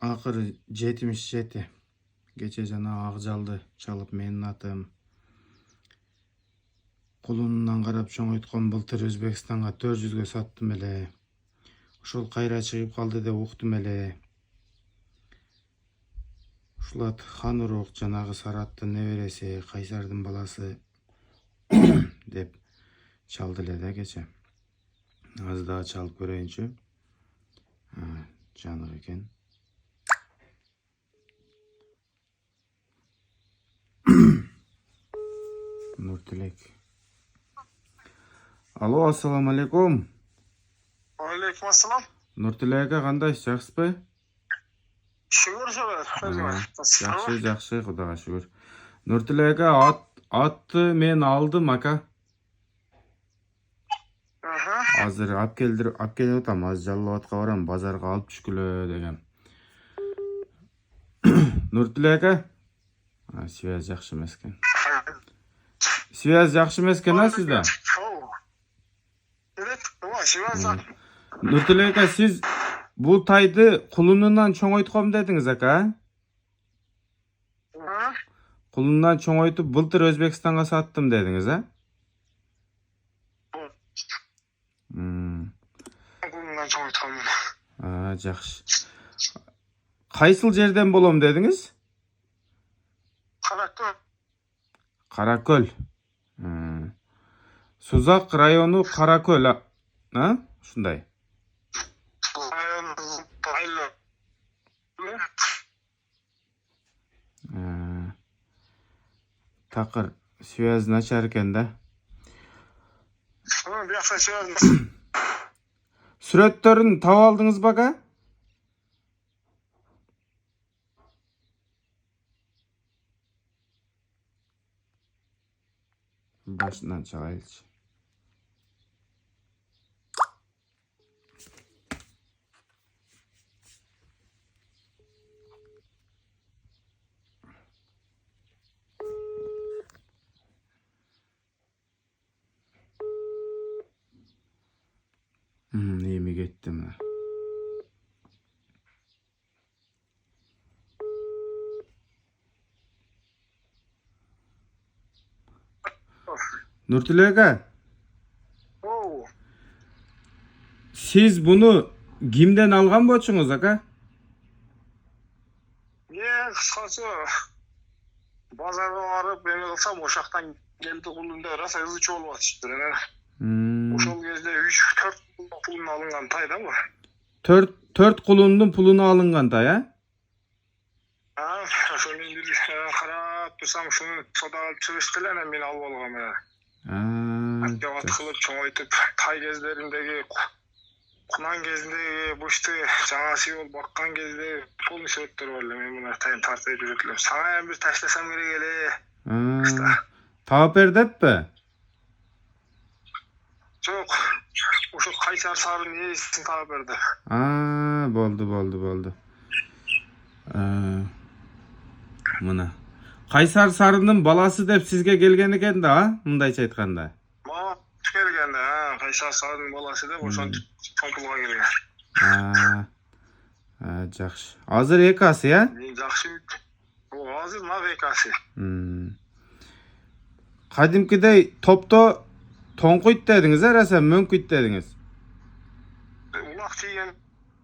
Akırı 77. Geçe jana Akжалды çalıp menин atım. Kulundan qarap çoңoytkon былтыр Өзбекстанга 400-гө саттым эле. Ошол кайра чыгып калды деп уктум эле. Ушулат Ханурок жанагы Сараттын небереси, Кайсардын баласы деп çaldı эле да кече. Az daha çalıp көрөйүнчү. Жаныр экен. Нуртилек. Алло, ассаламу алейкум. Алейкум ассалам. Нуртилек ага, кандайсыз, жакшысызбы? Шүгүр жакшы. Жакшы, Кудайга шүгүр. Нуртилек ага, атты мен алдым, ака. Азыр алып келип атам, азыр Жалал Абадка барам, базарга алып түшкүлө деген. Нуртилек ага? Связь жакшы эмес экен. Связь жакшы эмес экен, а сизде? Нуртилек ага, сиз бул тайды кулунунан чоңойтком дедиңиз, ака? Кулунунан чоңойтуп былтыр Өзбекстанга саттым дедиңиз, а? Кулунунан чоңойтком. Жакшы. Кайсыл жерден болом дедиңиз? Каракөл. Каракөл. Сузак району Каракөл, а? Ушундай. Такыр, связь начар экен да. Сүрөттөрүн таап алдыңызбы, ака? Башынан чыгайлычы. Эми кетти мына. Нуртилек ага, сиз буну кимден алган болчуңуз, ака? Кыскасы базарга барып эме кылсам, ошактан келди кулунда раса ызычы болуп атышты. Ошол кезде 3-4 пулун алынган тай да бу. 4 кулундун пулуну алынган тай, а? Ошол мен карап турсам, ушуну содага алып чыгышты эле, мен алып алгам эле. Жабат кылып чоңойтуп, тай кездериндеги, кунан кезиндеги бушты жаңа сыйыл баккан кезде полный сүрөттөр бар эле. Мен мына тайын тартып жүрөт элем. Сага бир таштасам керек эле. Таап бер деппи? Жок, ошо Кайсар сарын ээсин таап берди. Болду. Мына. Кайсар сарынын баласы деп сизге келген экен да, мындайча айтканда. Келген да, Кайсар сарынын баласы деп ошон чоңпулга келген. Жакшы. Азыр экасы, я? Жакшы. Азыр нак экасы. Кадимкидей топто тоңкуйт дедиңиз, раса мөңкүйт дедиңиз. Улак тийген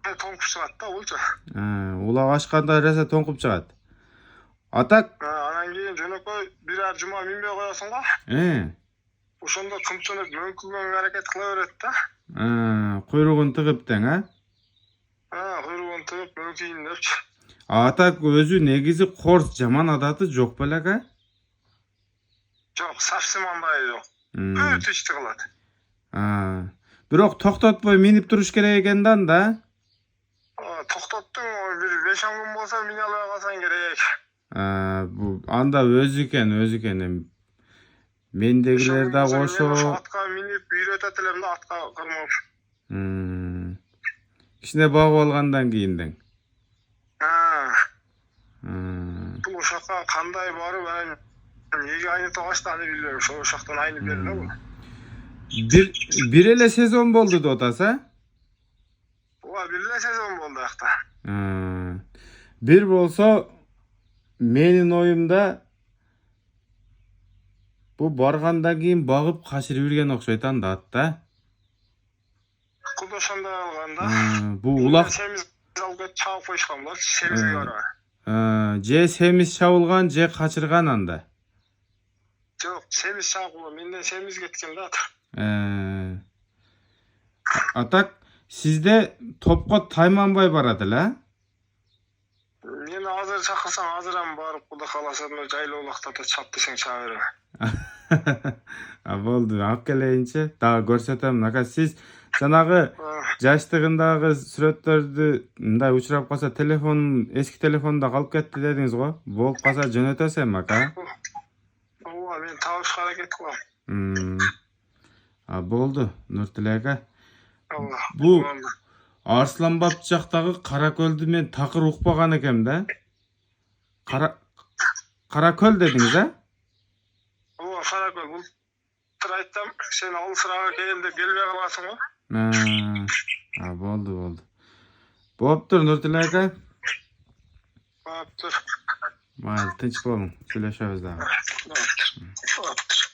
тоңкуп чыгат да, болчу. Улак ачканда раса тоңкуп чыгат. Атак? Анан кийин жөнөкөй бир ар жума минбей коесуң го. Ошондо кымчынып мөңкүгөнгө аракет кыла берет да. Куйругун тыгып тең, а? Куйругун тыгып мөңкүйүн депчи. Атак өзү негизи корс жаман адаты жок беле, ака? Жок, совсем андай жок. Өтө ичти кылат. Бирок токтотпой минип туруш керек экен да? Токтоттуң, бир 5 күн болсо мине албай калсаң керек. Бу анда өзү экен. Мендегилер да кошо. Атка минип үйрөтөт элем да, атка кырмап. Кичине багып алгандан кийин дең. Бул ошакка кандай барып, анан неге айнытып алышты, аны билбейм. Ошол ошактан айнып берди да бул. Bir ele sezon boldu da otası? Ola bir ele sezon boldu akta. Bir bolsa menin oyumda bu bargandan keyin bagıp kaçırıp yürgen okşойт анда атта. Kudosanda alganda. Bu ulak Semiz alıp ketip çağıp koyuşkan bolat. Semizge bara. же semiz çabılgan же kaçırgan anda. Yok, semiz çağıp menden semiz ketken da. Atak sizde topqa taymanbay barады la? Meni hazır çakırsan hazıram barıp kuda kalasın jaylı ulakta da çap desең çağa берем. Boldu, alып келейинчи. Дагы көрсөтөм. Ага siz жанагы жаштыгындагы сүрөттөрдү мындай учурап калса телефон, эски телефонда калып кетти дедиңиз го. Болуп калса жөнөтөсөм ака. Ооба, мен табышка аракет кылам. Болду, Нуртилека. Allah. Bu Арсланбап жактагы Каракөлдү мен такыр укпаган экем да. Каракөл дедиңиз, а? Ооба, Каракөл. Бул айтсам, сен ал сырага келгенде келбей каласың го. Болду. Болуптур, Нуртилека. Болуптур. Тынч болуң. Сүйлөшөбүз дагы. Болуптур.